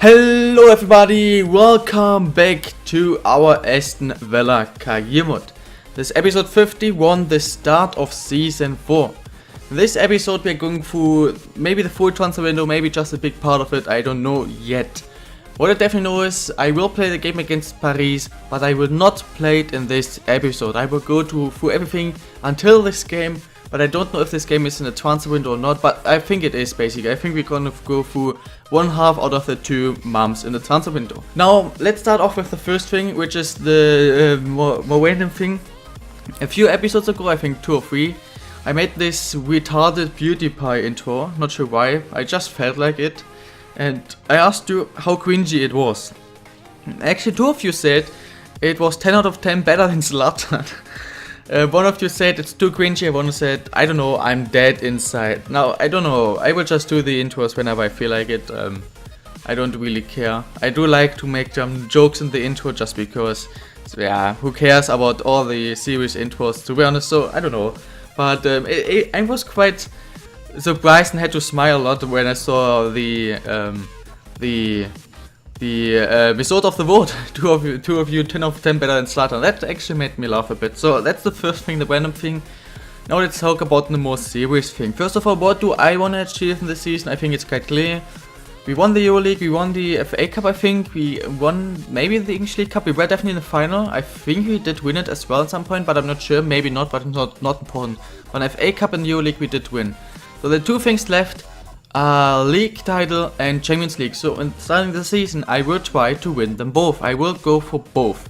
Hello everybody, welcome back to our Aston Villa career mode. This is episode 51, the start of season 4. In this episode we are going through maybe the full transfer window, maybe just a big part of it, I don't know yet. What I definitely know is I will play the game against Paris, but I will not play it in this episode. I will go through everything until this game, but I don't know if this game is in the transfer window or not, but I think it is basically. I think we're gonna go through one half out of the 2 months in the transfer window. Now, let's start off with the first thing, which is the more random thing. A few episodes ago, I think 2 or 3, I made this retarded beauty pie intro, not sure why, I just felt like it. And I asked you how cringy it was. Actually, 2 of you said it was 10 out of 10 better than Zlatan. One of you said it's too cringy, one said, I don't know, I'm dead inside. Now, I don't know, I will just do the intros whenever I feel like it. I don't really care. I do like to make some jokes in the intro just because, yeah, who cares about all the serious intros, to be honest, so I don't know. But I was quite surprised and had to smile a lot when I saw the result of the vote. two of you 10 out of 10 better than Zlatan. That actually made me laugh a bit. So that's the first thing, the random thing. Now let's talk about the more serious thing. First of all, what do I want to achieve in this season? I think it's quite clear. We won the EuroLeague, we won the FA Cup, I think. We won maybe the English League Cup. We were definitely in the final. I think we did win it as well at some point, but I'm not sure. Maybe not, but it's not important. On FA Cup and EuroLeague we did win. So the 2 things left are League title and Champions League. So in starting the season, I will try to win them both. I will go for both.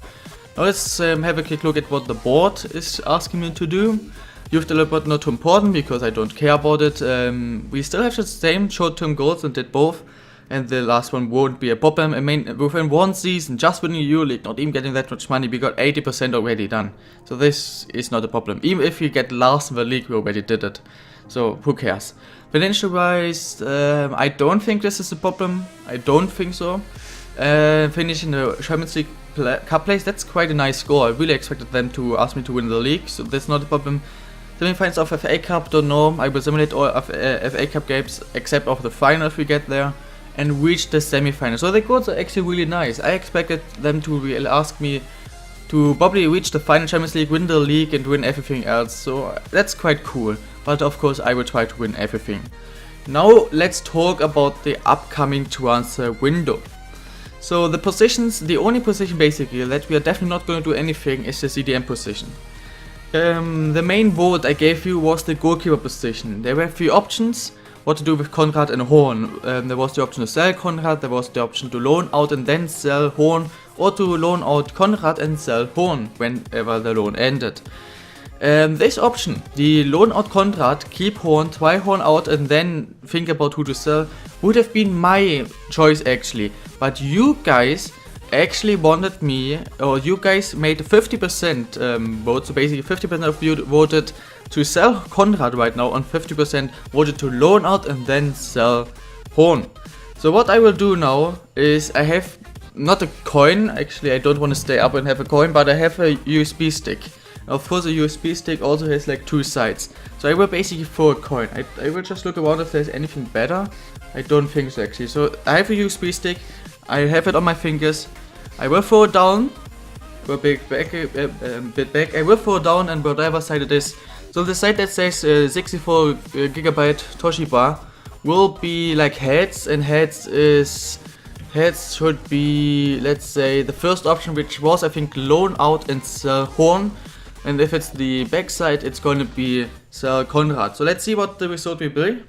Now let's have a quick look at what the board is asking me to do. Youth development not too important because I don't care about it. We still have the same short-term goals and did both. And the last one won't be a problem. I mean, within one season, just winning EuroLeague, not even getting that much money, we got 80% already done. So this is not a problem. Even if we get last in the league, we already did it. So who cares? Financial wise, I don't think this is a problem. I don't think so. Finishing the Champions League Cup place, that's quite a nice score. I really expected them to ask me to win the league, so that's not a problem. Semi-finals of FA Cup, don't know. I will simulate all of FA Cup games except of the final if we get there. And reach the semi-final. So the goals are actually really nice. I expected them to ask me to probably reach the final Champions League, win the league and win everything else. So that's quite cool. But of course I will try to win everything. Now let's talk about the upcoming transfer window. So the positions, the only position basically that we are definitely not going to do anything is the CDM position. The main vote I gave you was the goalkeeper position. There were 3 options. What to do with Konrad and Horn. There was the option to sell Konrad, there was the option to loan out and then sell Horn, or to loan out Konrad and sell Horn whenever the loan ended. This option, the loan out Konrad, keep Horn, try Horn out and then think about who to sell, would have been my choice actually. But you guys actually wanted me, or you guys made 50% vote, so basically 50% of you voted to sell Konrad right now and 50% voted to loan out and then sell Horn. So what I will do now is I have not a coin, actually I don't want to stay up and have a coin, but I have a USB stick. Of course a USB stick also has like 2 sides. So I will basically throw a coin. I will just look around if there's anything better. I don't think so actually. So I have a USB stick, I have it on my fingers. I will throw it down, a bit back, I will throw it down and whatever side it is. So the side that says 64 gigabyte Toshiba will be like heads, and heads should be, let's say, the first option, which was I think loan out and sell Horn, and if it's the back side it's going to be sell Konrad. So let's see what the result will be.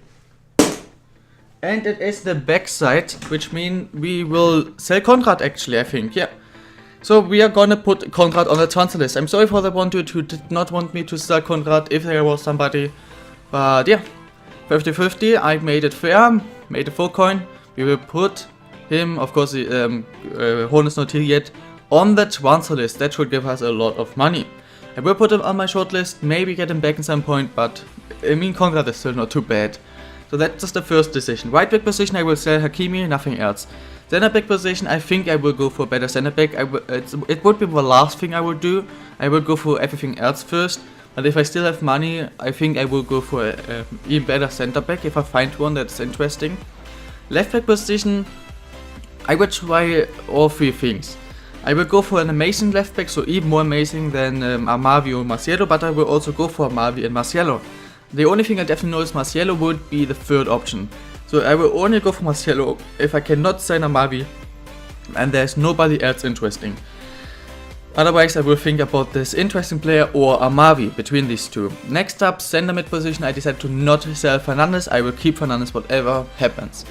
And it is the back side, which means we will sell Konrad actually, I think, yeah. So we are gonna put Konrad on the transfer list. I'm sorry for the one who did not want me to sell Konrad if there was somebody. But yeah, 50-50, I made it fair, made a full coin. We will put him, of course, Horn is not here yet, on the transfer list. That should give us a lot of money. I will put him on my short list, maybe get him back at some point, but I mean Konrad is still not too bad. So that's just the first decision. Right back position I will sell Hakimi, nothing else. Center back position, I think I will go for a better center back. It would be the last thing I would do. I will go for everything else first. But if I still have money, I think I will go for an even better center back if I find one that's interesting. Left back position, I will try all three things. I will go for an amazing left back, so even more amazing than Amavi or Marcelo, but I will also go for Amavi and Marcelo. The only thing I definitely know is Marcelo would be the third option. So I will only go for Marcelo if I cannot sign Amavi and there's nobody else interesting. Otherwise I will think about this interesting player or Amavi between these two. Next up, center mid position, I decided to not sell Fernandes. I will keep Fernandes whatever happens.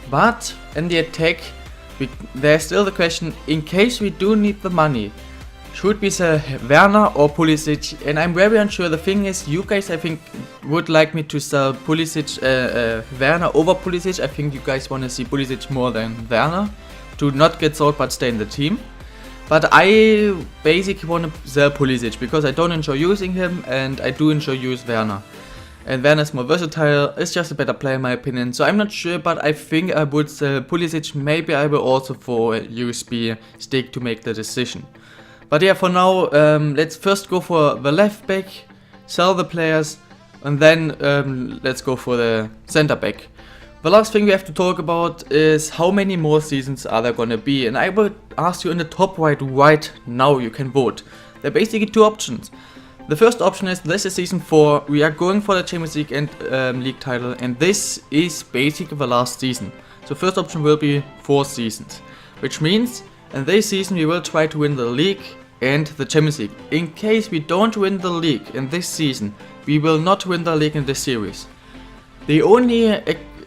But in the attack, there's still the question, in case we do need the money, should we sell Werner or Pulisic? And I'm very unsure. The thing is, you guys I think would like me to sell Pulisic, Werner over Pulisic. I think you guys want to see Pulisic more than Werner to not get sold but stay in the team. But I basically want to sell Pulisic because I don't enjoy using him and I do enjoy use Werner. And Werner is more versatile, is just a better player in my opinion. So I'm not sure, but I think I would sell Pulisic. Maybe I will also for a USB stick to make the decision. But yeah, for now, let's first go for the left back, sell the players, and then let's go for the center back. The last thing we have to talk about is how many more seasons are there gonna be. And I will ask you in the top right now, you can vote. There are basically two options. The first option is this is season 4, we are going for the Champions League and league title, and this is basically the last season. So first option will be 4 seasons, which means in this season we will try to win the league and the Champions League. In case we don't win the league in this season, we will not win the league in this series. The only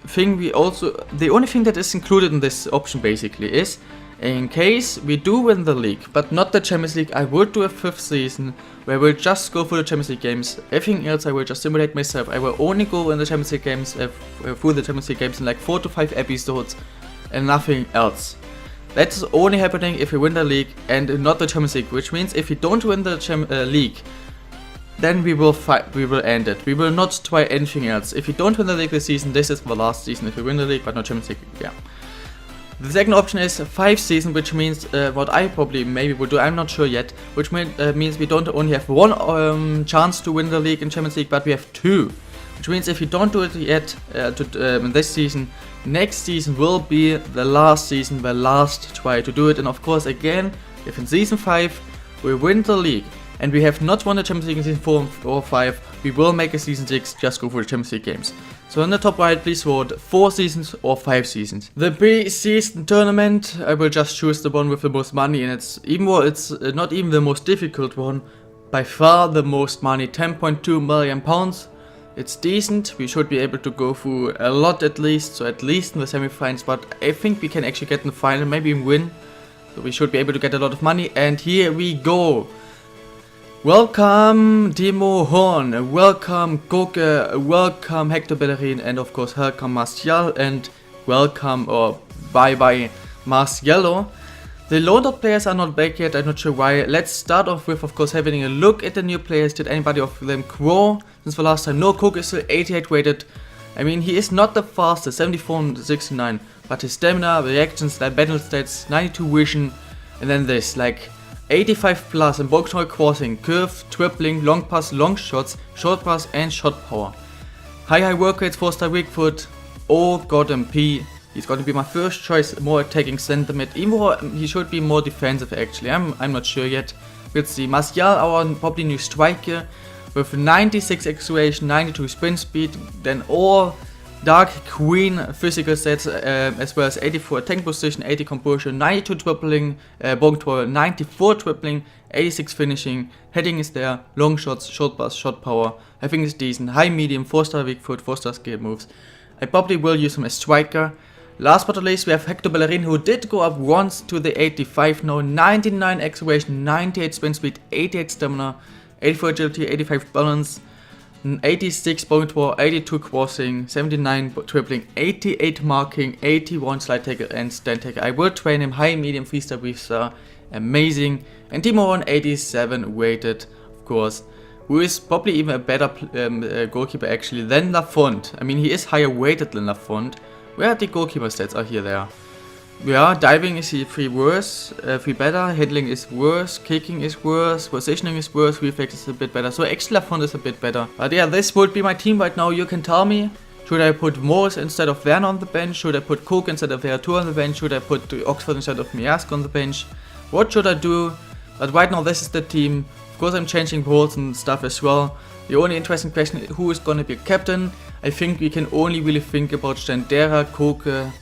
thing that is included in this option basically is, in case we do win the league, but not the Champions League, I would do a 5th season where we'll just go for the Champions League games. Everything else I will just simulate myself. I will only go in the Champions League games, through the Champions League games in like 4 to 5 episodes and nothing else. That's only happening if we win the league and not the Champions League, which means if we don't win the league, then we will end it. We will not try anything else. If we don't win the league this season, this is the last season. If we win the league but not Champions League, yeah. The second option is 5 seasons, which means what I probably maybe would do, I'm not sure yet, which means we don't only have 1 chance to win the league and Champions League, but we have 2. Which means if we don't do it yet in this season, next season will be the last season, the last try to do it. And of course again, if in season 5 we win the league and we have not won the Champions League in season 4 or 5, we will make a season 6, just go for the Champions League games. So in the top right, please vote 4 seasons or 5 seasons. The pre-season tournament, I will just choose the one with the most money, and it's not even the most difficult one. By far the most money, 10.2 million pounds. It's decent, we should be able to go through a lot at least, so at least in the semi-finals, but I think we can actually get in the final, maybe even win. So we should be able to get a lot of money, and here we go. Welcome Timo Horn, welcome Goke, welcome Hector Bellerin, and of course welcome Martial, and welcome or bye Marciello. The loaded players are not back yet, I'm not sure why. Let's start off with, of course, having a look at the new players. Did anybody of them grow since the last time? No, Cook is still 88 rated. I mean, he is not the fastest, 74 and 69, but his stamina, reactions, battle stats, 92 vision, and then this, like 85 plus in box control, crossing, curve, tripling, long pass, long shots, short pass, and shot power. High work rates, 4-star weak foot. Oh god, MP. He's going to be my first choice, more attacking center mid. Even though he should be more defensive actually. I'm not sure yet. We'll see. Martial, our probably new striker, with 96 acceleration, 92 sprint speed, then all Dark Queen physical stats, as well as 84 attacking position, 80 composure, 92 tripling, ball control, 94 tripling, 86 finishing, heading is there, long shots, short pass, shot power, I think it's decent, high medium, 4-star weak foot, 4-star skill moves. I probably will use him as striker. Last but not least, we have Hector Bellerin, who did go up once to the 85 now, 99 acceleration, 98 sprint speed, 88 stamina, 84 agility, 85 balance, 86 ball control, 82 crossing, 79 tripling, 88 marking, 81 slide tackle and stand tackle. I will train him high, medium, 3-star, 3-star, amazing. And Timo Horn, 87 weighted, of course, who is probably even a better goalkeeper actually than Lafont. I mean, he is higher weighted than Lafont. Where are the goalkeeper stats? Oh, here they are. Yeah, diving is 3 worse, 3 better, handling is worse, kicking is worse, positioning is worse, reflex is a bit better, so actually Lafont is a bit better. But yeah, this would be my team right now. You can tell me Should I put Morris instead of Werner on the bench? Should I put Cook instead of Veratu on the bench? Should I put Oxford instead of Miask on the bench? What should I do? But right now this is the team. Of course I'm changing roles and stuff as well. The only interesting question is who is gonna be captain. I think we can only really think about Stendera, Koke,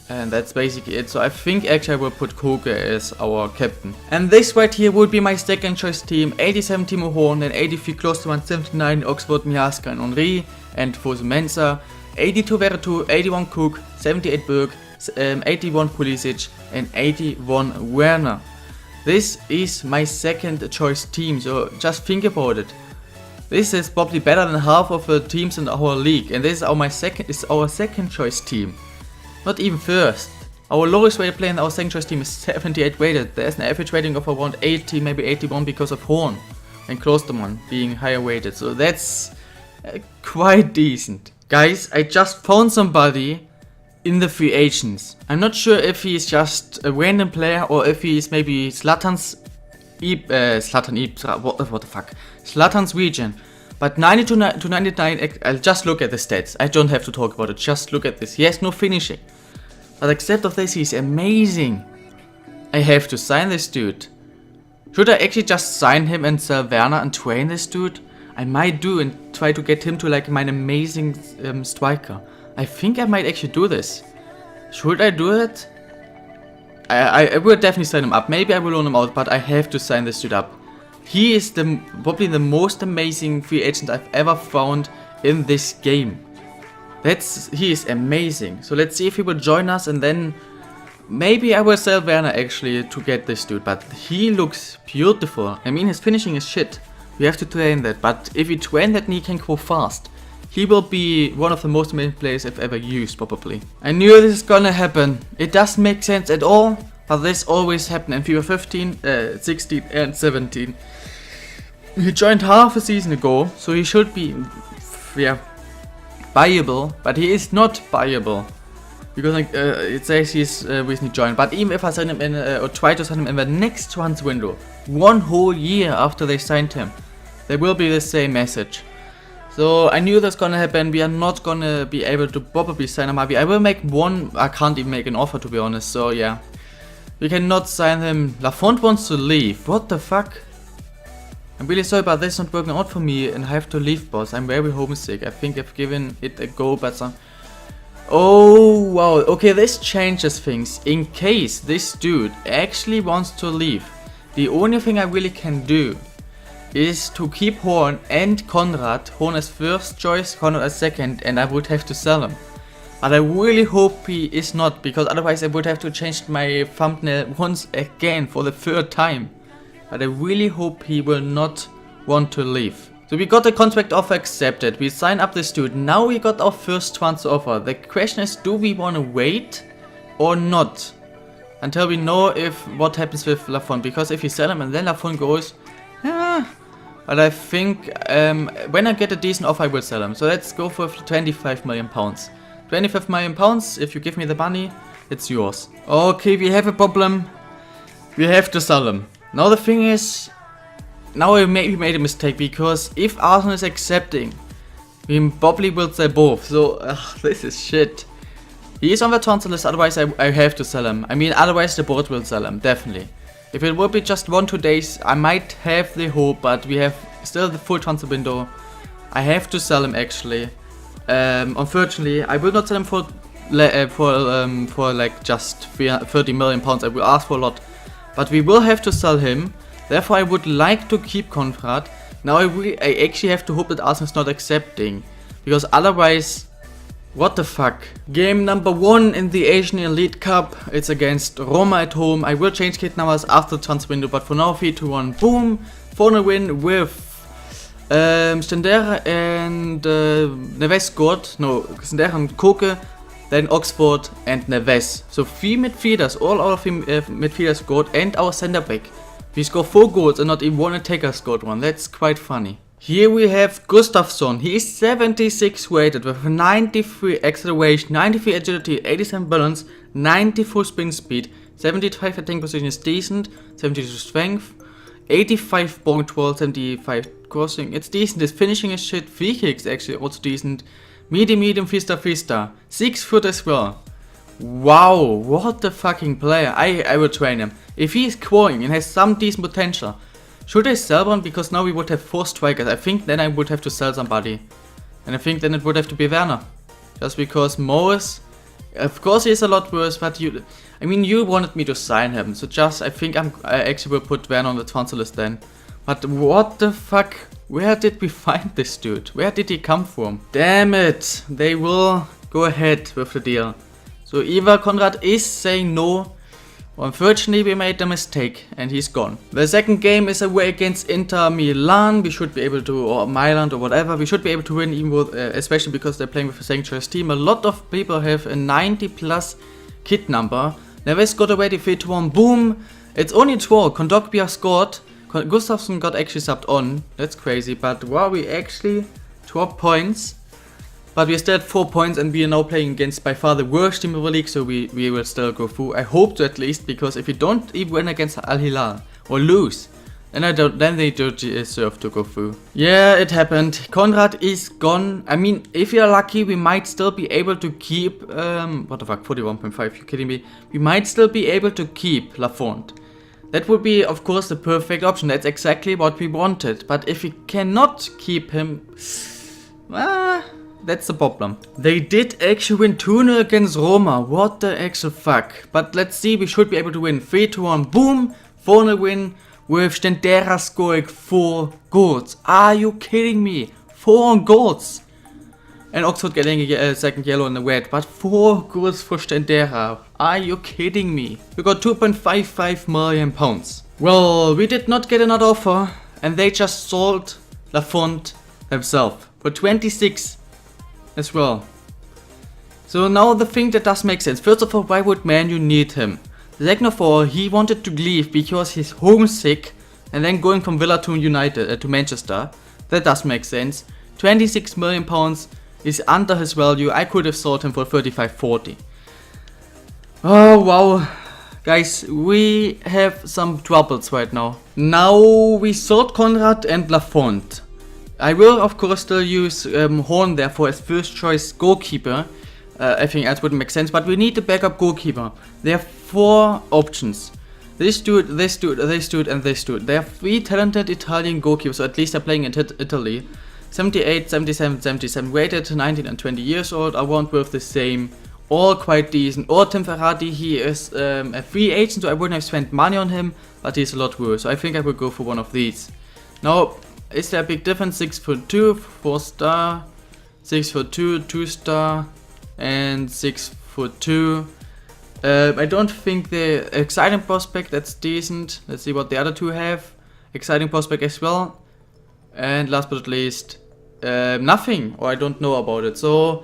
and that's basically it. So I think actually I will put Koke as our captain. And this right here would be my second choice team. 87 Timo Horn, and 83 Klosterman, 79 Oxford, Miaska and Henri, and Fosu Mensah. 82 Veratu, 81 Cook, 78 Berg, 81 Pulisic, and 81 Werner. This is my second choice team, so just think about it. This is probably better than half of the teams in our league, and this is our second choice team. Not even first. Our lowest rated player in our second choice team is 78 rated. There's an average rating of around 80, maybe 81 because of Horn and Klosterman being higher rated, so that's quite decent. Guys, I just found somebody in the free agents. I'm not sure if he's just a random player or if he's maybe Zlatan's region. But 90 to 99, I'll just look at the stats. I don't have to talk about it, just look at this. He has no finishing. But except of this, he's amazing. I have to sign this dude. Should I actually just sign him and sell Werner and train this dude? I might do and try to get him to like my amazing striker. I think I might actually do this. Should I do it? I will definitely sign him up. Maybe I will loan him out, but I have to sign this dude up. He is probably the most amazing free agent I've ever found in this game. He is amazing. So let's see if he will join us, and then maybe I will sell Werner actually to get this dude. But he looks beautiful. I mean, his finishing is shit. We have to train that, but if we train that and he can go fast, he will be one of the most amazing players I've ever used, probably. I knew this is gonna happen. It doesn't make sense at all, but this always happened in FIFA 15, 16 and 17. He joined half a season ago, so he should be, buyable, but he is not buyable. Because it says he's recently joined, but even if I sign him in, or try to sign him in the next transfer window, one whole year after they signed him, there will be the same message. So I knew that's gonna happen. We are not gonna be able to probably sign him. I will make one, I can't even make an offer to be honest, so yeah. We cannot sign him. Lafont wants to leave, what the fuck? I'm really sorry, but this is not working out for me and I have to leave, boss. I'm very homesick. I think I've given it a go, but oh wow, okay, this changes things. In case this dude actually wants to leave, the only thing I really can do is to keep Horn and Konrad. Horn as first choice, Konrad as second, and I would have to sell him. But I really hope he is not, because otherwise I would have to change my thumbnail once again for the third time. But I really hope he will not want to leave. So we got the contract offer accepted, we sign up this dude, now we got our first transfer offer. The question is, do we want to wait or not? Until we know what happens with Lafont, because if we sell him and then Lafont goes, but I think when I get a decent offer I will sell him. So let's go for 25 million pounds. 25 million pounds, if you give me the money, it's yours. Okay, we have a problem. We have to sell him. Now the thing is, now we made a mistake, because if Arsenal is accepting, we probably will sell both. So this is shit. He is on the transfer list, otherwise I have to sell him. I mean, otherwise the board will sell him, definitely. If it will be just 1-2 days, I might have the hope, but we have still the full transfer window. I have to sell him actually. Unfortunately, I will not sell him for like just 30 million pounds. I will ask for a lot, but we will have to sell him. Therefore, I would like to keep Konrad. Now I actually have to hope that Arsenal is not accepting, because otherwise, what the fuck. Game number 1 in the Asian Elite Cup. It's against Roma at home. I will change kit numbers after the transfer window, but for now 3-2-1. Boom! 4-0 win with Stendera and Neves scored. No, Stendera and Koke, then Oxford and Neves. So 3 midfielders, all our 3 midfielders scored, and our center back. We scored 4 goals and not even one attacker scored one. That's quite funny. Here we have Gustafsson. He is 76 rated with 93 acceleration, 93 agility, 87 balance, 94 sprint speed, 75 attacking position is decent, 72 strength, 85 ball control, 75 crossing. It's decent. His finishing is shit. Free kicks actually also decent. Medium, 3-star. 6 foot as well. Wow, what a fucking player. I will train him. If he is growing and has some decent potential, should I sell one? Because now we would have 4 strikers. I think then I would have to sell somebody. And I think then it would have to be Werner. Just because Morris, of course he is a lot worse, but you wanted me to sign him. So I think I actually will put Werner on the transfer list then. But what the fuck? Where did we find this dude? Where did he come from? Damn it. They will go ahead with the deal. So either Konrad is saying no. Unfortunately, we made a mistake and he's gone. The second game is away against Inter Milan. We should be able to, or Milan or whatever, we should be able to win, even with, especially because they're playing with a Sanctuary's team. A lot of people have a 90 plus kit number. Neves got already 3-1, boom. It's only 12. Kondogbia scored. Gustafsson got actually subbed on. That's crazy, but wow, we actually 12 points. But we're still at 4 points and we are now playing against by far the worst team of the league, so we will still go through. I hope to at least, because if we don't even win against Al Hilal or lose, then they don't deserve to go through. Yeah, it happened. Konrad is gone. I mean, if you're lucky, we might still be able to keep, what the fuck, 41.5, you kidding me? We might still be able to keep Lafont. That would be, of course, the perfect option. That's exactly what we wanted. But if we cannot keep him, that's the problem. They did actually win 2-0 against Roma. What the actual fuck? But let's see, we should be able to win 3-1. Boom! 4-0 win with Stendera scoring 4 goals. Are you kidding me? 4 goals! And Oxford getting a second yellow and a red. But 4 goals for Stendera. Are you kidding me? We got £2.55 million. Well, we did not get another offer. And they just sold Lafont himself for 26 as well. So now the thing that does make sense. First of all, why would Man U need him? Second of all, he wanted to leave because he's homesick and then going from Villa to United to Manchester. That does make sense. £26 million is under his value. I could have sold him for 35-40. Oh wow. Guys, we have some troubles right now. Now we sold Konrad and Lafont. I will of course still use Horn therefore as first choice goalkeeper. Everything else wouldn't make sense, but we need a backup goalkeeper. There are 4 options. This dude, this dude, this dude and this dude. They are 3 talented Italian goalkeepers, so at least they're playing in Italy. 78, 77, 77, rated 19 and 20 years old, around with the same. All quite decent. Or Tim Ferrati, he is a free agent, so I wouldn't have spent money on him, but he's a lot worse. So I think I will go for one of these. Now, is there a big difference? 6'2", 4-star, 6'2", 2-star, and 6'2". I don't think the exciting prospect, that's decent. Let's see what the other 2 have. Exciting prospect as well. And last but not least, nothing, or I don't know about it. So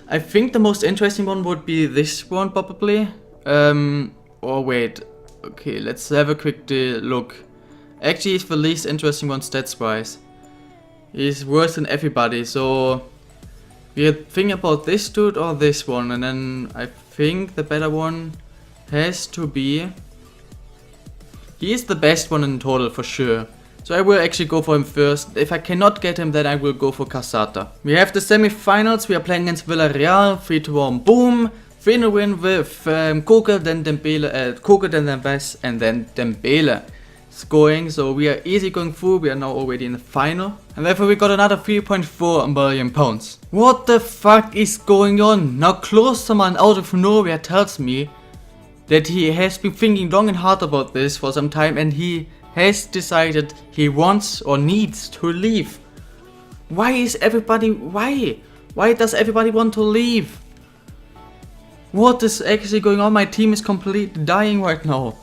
I think the most interesting one would be this one probably. Or wait, okay, let's have a quick look. Actually, he's the least interesting one stats wise. He's worse than everybody, so we think about this dude or this one, and then I think the better one has to be. He is the best one in total for sure. So I will actually go for him first. If I cannot get him, then I will go for Casata. We have the semi-finals. We are playing against Villarreal. 3-1, boom. 3-0 win with Koke, then Dembele, Koke, then Neves, and then Dembele scoring. So we are easy going through. We are now already in the final. And therefore we got another £3.4 million. What the fuck is going on? Now Klosterman out of nowhere tells me that he has been thinking long and hard about this for some time, and he has decided he wants or needs to leave. Why does everybody want to leave? What is actually going on? My team is completely dying right now.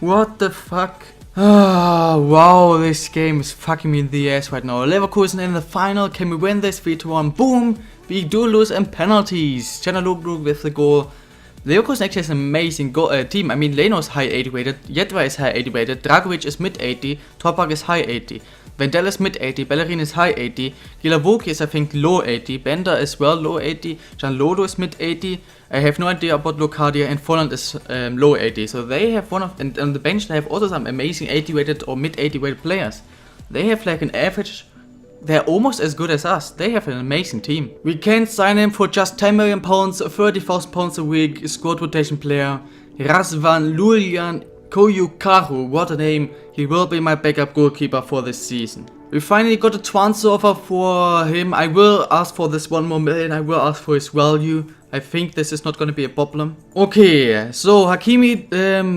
What the fuck? Ah, wow, this game is fucking me in the ass right now. Leverkusen in the final. Can we win this? 3-1. Boom! We do lose in penalties. Canaloglu with the goal. Leverkusen actually has an amazing team. I mean, Leno is high 80 rated, Jedva is high 80 rated, Dragovic is mid 80, Topak is high 80, Vendel is mid 80, Bellerin is high 80, Gilavogi is I think low 80, Bender is well low 80, Gianlodo is mid 80, I have no idea about Locadia, and Folland is low 80. So they have one of, and on the bench they have also some amazing 80 rated or mid 80 rated players. They have like an average they're almost as good as us. They have an amazing team. We can sign him for just 10 million pounds, 30,000 pounds a week, squad rotation player. Razvan Lulian Koyukaru, what a name. He will be my backup goalkeeper for this season. We finally got a transfer offer for him. I will ask for this 1 more million. I will ask for his value. I think this is not going to be a problem. Okay, so Hakimi,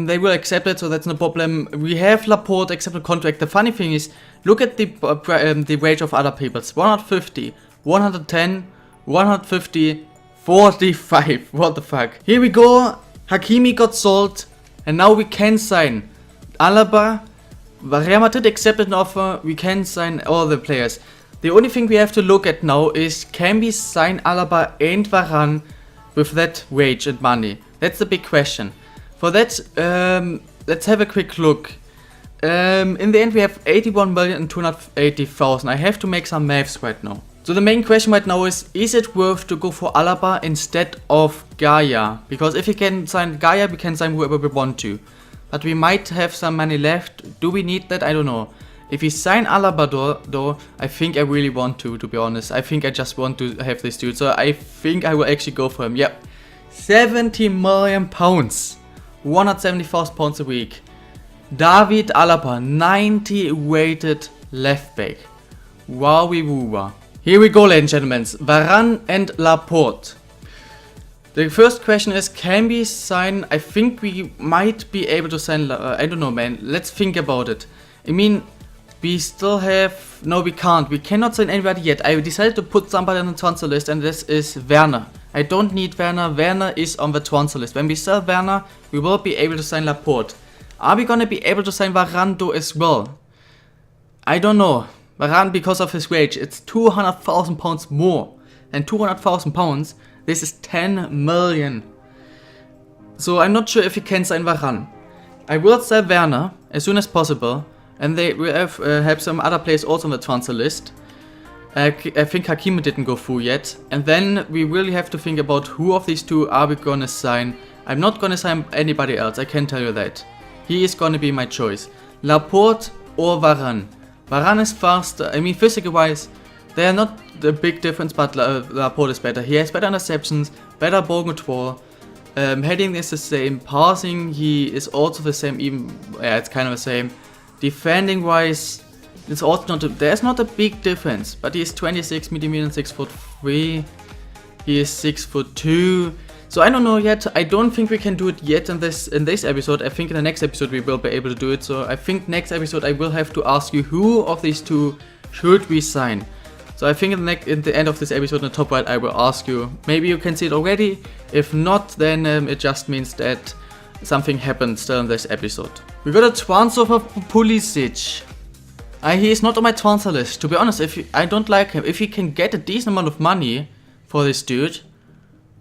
they will accept it, so that's no problem. We have Laporte accepted contract. The funny thing is, look at the wage of other people. It's 150, 110, 150, 45. What the fuck? Here we go. Hakimi got sold, and now we can sign Alaba. Real Madrid accepted an offer. We can sign all the players. The only thing we have to look at now is, can we sign Alaba and Varane with that wage and money? That's the big question. For that, let's have a quick look. In the end, we have 81,280,000. I have to make some maths right now. So the main question right now is it worth to go for Alaba instead of Gaia? Because if we can sign Gaia, we can sign whoever we want to. But we might have some money left. Do we need that? I don't know. If we sign Alaba though, I think I really want to be honest. I think I just want to have this dude. So I think I will actually go for him. Yep. 70 million pounds. 170,000 pounds a week. David Alaba, 90 weighted left back. Wowie woowa. Here we go, ladies and gentlemen. Varane and Laporte. The first question is, can we sign? I think we might be able to sign. I don't know, man. Let's think about it. I mean, we still have. No, we can't. We cannot sign anybody yet. I decided to put somebody on the transfer list, and this is Werner. I don't need Werner. Werner is on the transfer list. When we sell Werner, we will be able to sign Laporte. Are we gonna be able to sign Varane as well? I don't know. Varane, because of his wage, it's 200,000 pounds more. And 200,000 pounds. This is 10 million. So I'm not sure if we can sign Varane. I will sell Werner as soon as possible. And they will have some other players also on the transfer list. I think Hakimi didn't go through yet. And then we really have to think about who of these two are we gonna sign. I'm not gonna sign anybody else, I can tell you that. He is gonna be my choice. Laporte or Varane. Varane is faster. I mean, physical wise, they are not the big difference, but Laporte is better. He has better interceptions, better ball control. Heading is the same. Passing, he is also the same. Even it's kind of the same. Defending wise, it's also not. There's not a big difference. But he is 26 millimeters, 6'3". He is 6'2". So I don't know yet. I don't think we can do it yet in this episode. I think in the next episode we will be able to do it. So I think next episode I will have to ask you who of these two should we sign. So I think in the end of this episode in the top right I will ask you. Maybe you can see it already. If not, then it just means that something happened still in this episode. We got a transfer for Pulisic. He is not on my transfer list. To be honest, I don't like him. If he can get a decent amount of money for this dude,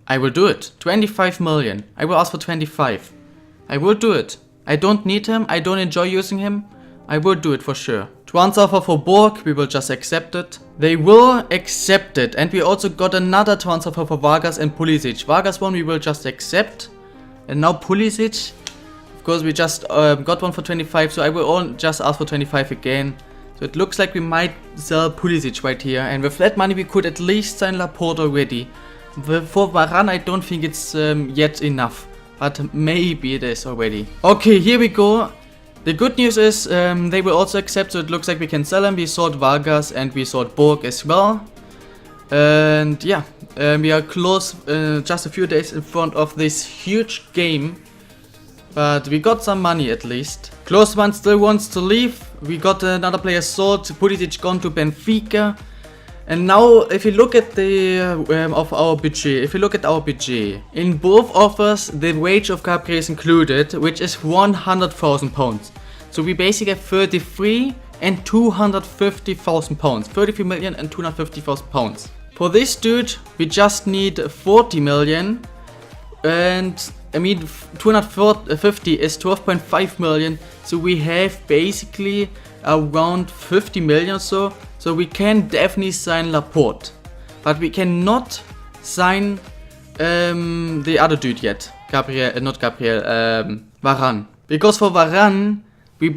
I will do it. 25 million. I will ask for 25. I will do it. I don't need him. I don't enjoy using him. I will do it for sure. Transfer offer for Borg. We will just accept it. They will accept it. And we also got another transfer offer for Vargas and Pulisic. Vargas one we will just accept. And now Pulisic. Of course we just got one for 25. So I will just ask for 25 again. So it looks like we might sell Pulisic right here. And with that money we could at least sign Laporte already. For Varane I don't think it's yet enough. But maybe it is already. Okay, here we go. The good news is they will also accept, so it looks like we can sell them. We sold Vargas and we sold Borg as well. And yeah, we are close, just a few days in front of this huge game. But we got some money at least. Close one still wants to leave. We got another player sold. Pulisic gone to Benfica. And now, if you look at the of our budget, in both offers, the wage of Gabriel is included, which is 100,000 pounds. So we basically have 33 and 250,000 pounds. 33 million and 250,000 pounds. For this dude, we just need 40 million. And I mean, 250 is 12.5 million. So we have basically around 50 million or so. So we can definitely sign Laporte. But we cannot sign the other dude yet. Varane. Because for Varane, we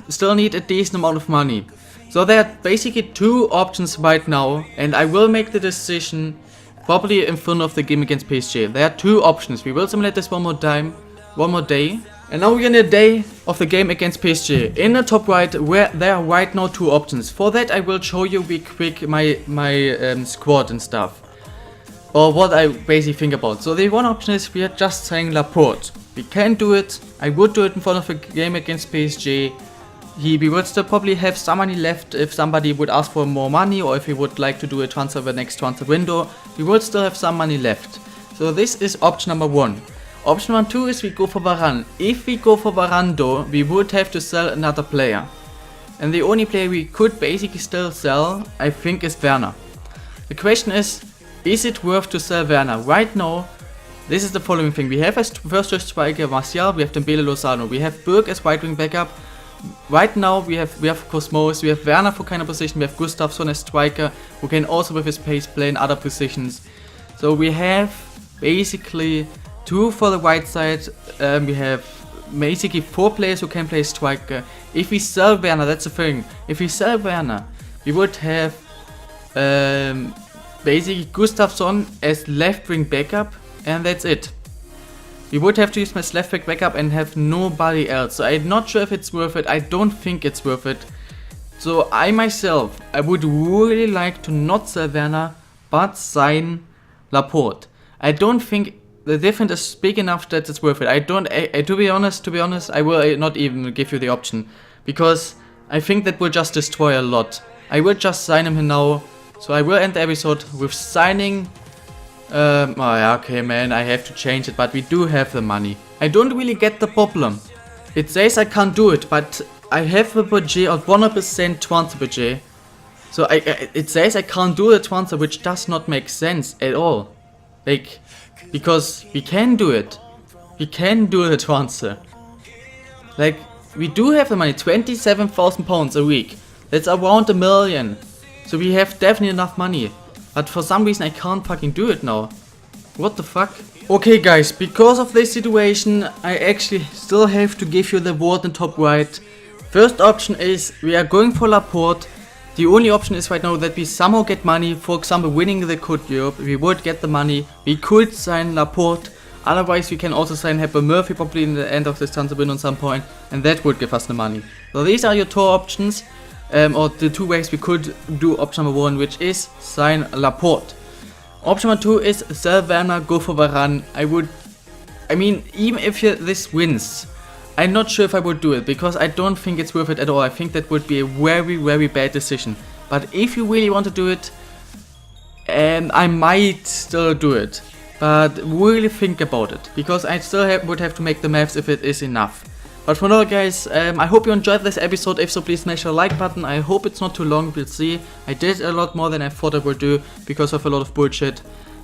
still need a decent amount of money. So there are basically 2 options right now, and I will make the decision probably in front of the game against PSG. There are 2 options. We will simulate this one more time, one more day. And now we're in the day of the game against PSG. In the top right, where there are right now 2 options. For that I will show you real quick my squad and stuff. Or what I basically think about. So the one option is we are just saying Laporte. We can do it. I would do it in front of a game against PSG. We would still probably have some money left if somebody would ask for more money, or if we would like to do a transfer the next transfer window. We would still have some money left. So this is option number 1. Option number 2 is we go for Varane. If we go for Varane though, we would have to sell another player. And the only player we could basically still sell, I think, is Werner. The question is it worth to sell Werner? Right now, this is the following thing. We have as first choice striker Martial, we have Dembele, Lozano, we have Berg as right wing backup. Right now we have Cosmos, we have Werner for kind of position, we have Gustafsson as striker, who can also with his pace play in other positions. So we have basically 2 for the right side, we have basically 4 players who can play striker. If we sell Werner, that's the thing, if we sell Werner, we would have basically Gustafsson as left wing backup, and that's it. We would have to use my left back backup and have nobody else. So I'm not sure if it's worth it. I don't think it's worth it. So I myself, I would really like to not sell Werner, but sign Laporte. I don't think the difference is big enough that it's worth it. To be honest, I will not even give you the option, because I think that will just destroy a lot. I will just sign him now. So I will end the episode with signing. Oh yeah, okay man, I have to change it, but we do have the money. I don't really get the problem. It says I can't do it, but I have a budget of 100% transfer budget. So it says I can't do the transfer, which does not make sense at all. Like, because we can do it. We can do the transfer. Like, we do have the money, £27,000 a week. That's around $1 million. So we have definitely enough money. But for some reason I can't fucking do it now. What the fuck? Okay guys, because of this situation, I actually still have to give you the award in top right. First option is we are going for Laporte. The only option is right now that we somehow get money. For example, winning the Coupe Europe, we would get the money. We could sign Laporte. Otherwise we can also sign Happy Murphy probably in the end of this transfer window at some point. And that would give us the money. So these are your 2 options. Or the 2 ways we could do option number 1, which is sign Laporte. Option number 2 is sell Werner, go for Varane. I mean, even if this wins, I'm not sure if I would do it, because I don't think it's worth it at all. I think that would be a very, very bad decision. But if you really want to do it, I might still do it. But really think about it, because I still would have to make the maths if it is enough. But for now guys, I hope you enjoyed this episode. If so, please smash the like button. I hope it's not too long, we'll see. I did a lot more than I thought I would do because of a lot of bullshit.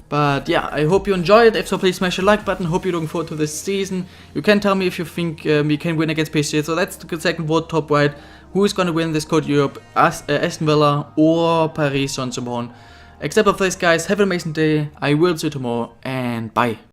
But yeah, I hope you enjoyed. If so, please smash the like button. Hope you're looking forward to this season. You can tell me if you think we can win against PSG. So that's the second vote top right. Who is gonna win this Coupe Europe? Aston Villa or Paris Saint-Germain? Except of this guys, have an amazing day. I will see you tomorrow and bye.